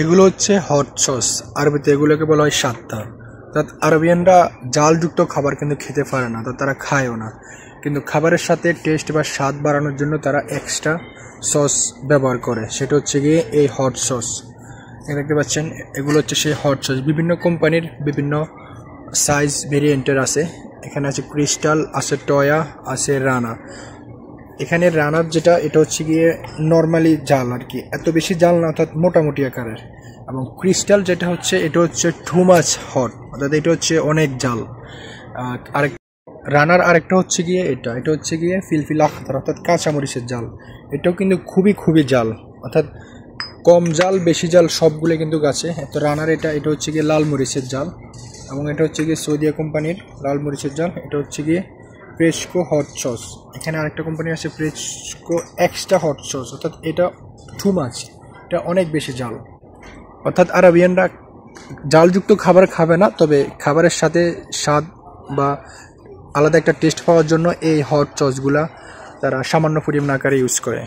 এগুলো হচ্ছে hot sauce, আরবিতে এগুলোকে বলা হয় সাত্তা। অর্থাৎ আরবিয়ানরা জালযুক্ত খাবার কিন্তু খেতে পারে না, অর্থাৎ তারা খায়ও না, কিন্তু খাবারের সাথে টেস্ট বা স্বাদ বাড়ানোর জন্য তারা এক্সট্রা সস ব্যবহার করে, সেটা হচ্ছে গিয়ে এই হট সস। দেখতে পাচ্ছেন এগুলো হচ্ছে সেই হট সস, বিভিন্ন কোম্পানির বিভিন্ন সাইজ ভেরিয়েন্টের আছে। এখানে আছে ক্রিস্টাল, আছে টয়া, আছে রানা। এখানে রানার যেটা, এটা হচ্ছে গিয়ে নর্মালি জাল আর কি, এত বেশি জাল না, অর্থাৎ মোটামুটি আকারের। এবং ক্রিস্টাল যেটা হচ্ছে, এটা হচ্ছে টু মাচ হট, অর্থাৎ এটা হচ্ছে অনেক জাল। আরেক রানার আরেকটা হচ্ছে গিয়ে এটা হচ্ছে গিয়ে ফিলফিল আখতার, অর্থাৎ কাঁচামরিচের জাল। এটাও কিন্তু খুবই জাল, অর্থাৎ কম জাল বেশি জাল সবগুলো কিন্তু গাছে। তো রানার এটা হচ্ছে গিয়ে লাল মরিচের জাল, এবং এটা হচ্ছে গিয়ে সৌদিয়া কোম্পানির লাল মরিচের জাল। এটা হচ্ছে গিয়ে ফ্রেশকো হট সস। এখানে আরেকটা কোম্পানি আছে ফ্রেশকো এক্সট্রা হট সস, অর্থাৎ এটা টু মাছ, এটা অনেক বেশি জাল। অর্থাৎ আরবিয়ানরা জালযুক্ত খাবার খাবে না, তবে খাবারের সাথে স্বাদ বা আলাদা একটা টেস্ট পাওয়ার জন্য এই হট সসগুলা তারা সামান্য পরিমাণ আকারে ইউজ করে।